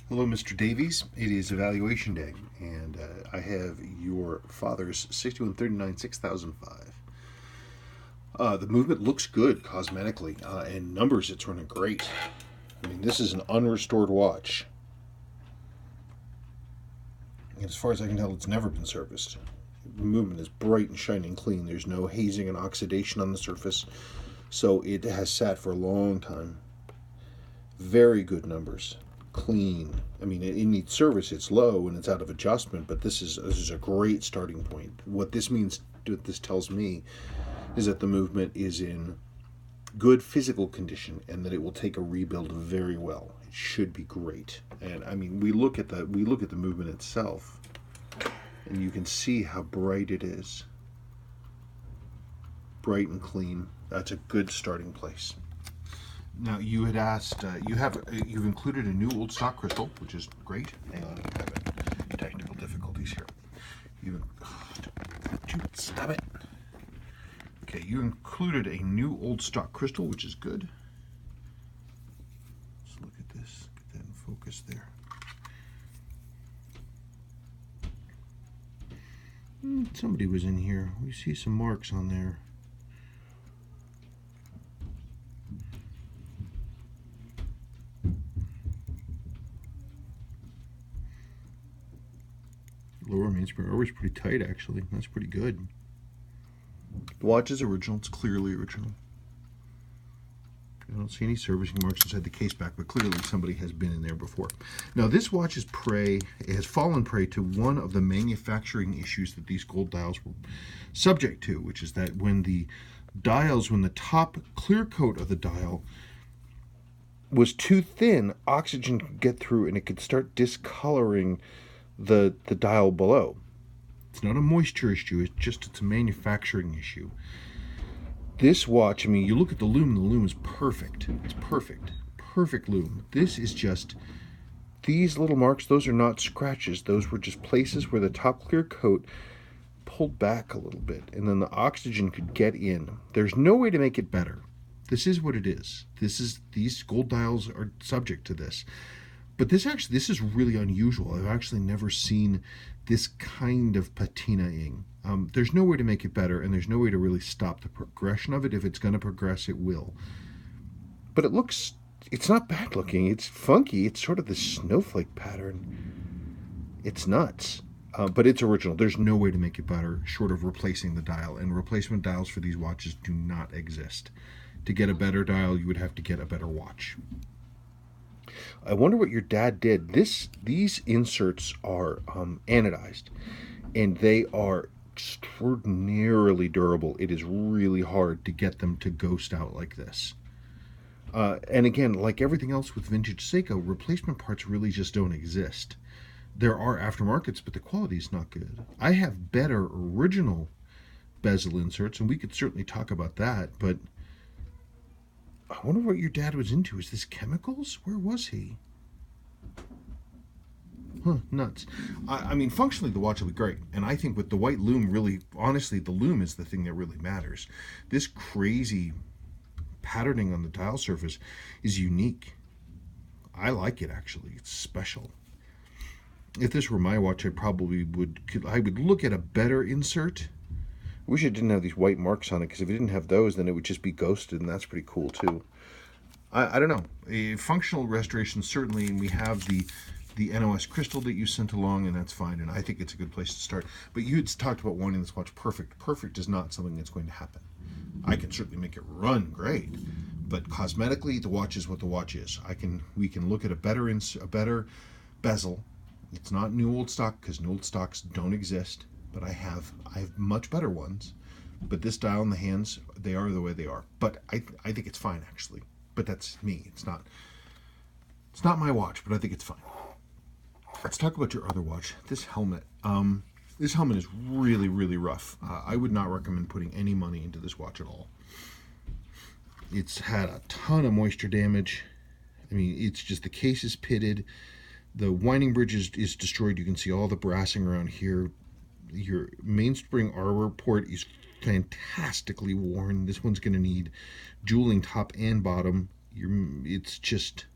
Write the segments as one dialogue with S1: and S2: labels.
S1: Hello, Mr. Davies. It is evaluation day, and I have your father's 6139 6005. The movement looks good cosmetically, and numbers, it's running great. I mean, this is an unrestored watch. And as far as I can tell, it's never been serviced. The movement is bright and shiny and clean. There's no hazing and oxidation on the surface, so it has sat for a long time. Very good numbers. Clean. I mean, it needs service. It's low and it's out of adjustment, but this is a great starting point. What this means, what this tells me, is that the movement is in good physical condition and that it will take a rebuild very well. It should be great. And I mean, we look at the movement itself, and you can see how bright it is. Bright and clean. That's a good starting place. Now, you had asked, you've included a new old stock crystal, which is great. Hang on, I'm having technical difficulties here. Stop it. Okay, you included a new old stock crystal, which is good. Let's look at this, get that in focus there. Somebody was in here. We see some marks on there. Lower mainspring always pretty tight, actually. That's pretty good. The watch is original. It's clearly original. I don't see any servicing marks inside the case back, but clearly somebody has been in there before. Now, this watch is it has fallen prey to one of the manufacturing issues that these gold dials were subject to, which is that when the top clear coat of the dial was too thin, oxygen could get through and it could start discoloring the dial below. It's not a moisture issue, it's a manufacturing issue. This watch, I mean, you look at the lume is perfect. It's perfect. Perfect lume. This is just, these little marks, those are not scratches. Those were just places where the top clear coat pulled back a little bit, and then the oxygen could get in. There's no way to make it better. This is what it is. These gold dials are subject to this. But this is really unusual. I've actually never seen this kind of patinaing. There's no way to make it better, and there's no way to really stop the progression of it. If it's going to progress, it will. But it's not bad looking. It's funky. It's sort of this snowflake pattern. It's nuts. But it's original. There's no way to make it better short of replacing the dial. And replacement dials for these watches do not exist. To get a better dial, you would have to get a better watch. I wonder what your dad did. These inserts are anodized, and they are extraordinarily durable. It is really hard to get them to ghost out like this. And again, like everything else with vintage Seiko, replacement parts really just don't exist. There are aftermarkets, but the quality is not good. I have better original bezel inserts, and we could certainly talk about that, but I wonder what your dad was into. Is this chemicals? Where was he? Huh, nuts. I mean, functionally, the watch will be great. And I think with the white lume, really, honestly, the lume is the thing that really matters. This crazy patterning on the dial surface is unique. I like it, actually. It's special. If this were my watch, I would look at a better insert. I wish it didn't have these white marks on it, because if it didn't have those, then it would just be ghosted, and that's pretty cool, too. I don't know. A functional restoration, certainly, and we have the NOS crystal that you sent along, and that's fine, and I think it's a good place to start. But you had talked about wanting this watch perfect. Perfect is not something that's going to happen. I can certainly make it run great, but cosmetically, the watch is what the watch is. We can look at a better bezel. It's not new old stock, because new old stocks don't exist. But I have much better ones. But this dial in the hands, they are the way they are. But I think it's fine, actually. But that's me. It's not my watch, but I think it's fine. Let's talk about your other watch. This helmet. This helmet is really, really rough. I would not recommend putting any money into this watch at all. It's had a ton of moisture damage. I mean, it's just the case is pitted. The winding bridge is destroyed. You can see all the brassing around here. Your mainspring arbor port is fantastically worn. This one's going to need jeweling top and bottom. It's just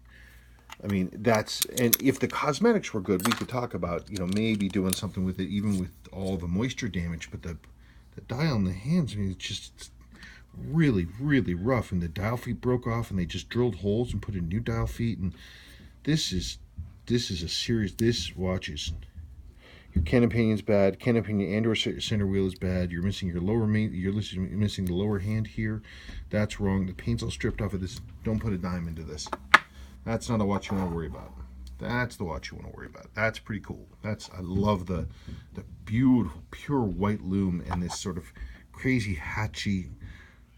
S1: I mean, that's, and if the cosmetics were good, we could talk about, you know, maybe doing something with it, even with all the moisture damage. But the dial in the hands, I mean, it's just really, really rough. And the dial feet broke off, and they just drilled holes and put in new dial feet. And this is a serious. This watch is, your cannon pinion's bad. Cannon pinion and or center wheel is bad. You're missing your lower main. You're missing the lower hand here. That's wrong. The paint's all stripped off of this. Don't put a dime into this. That's not a watch you want to worry about. That's the watch you want to worry about. That's pretty cool. I love the beautiful pure white lume and this sort of crazy hatchy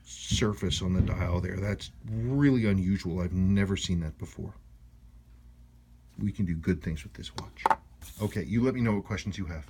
S1: surface on the dial there. That's really unusual. I've never seen that before. We can do good things with this watch. Okay, you let me know what questions you have.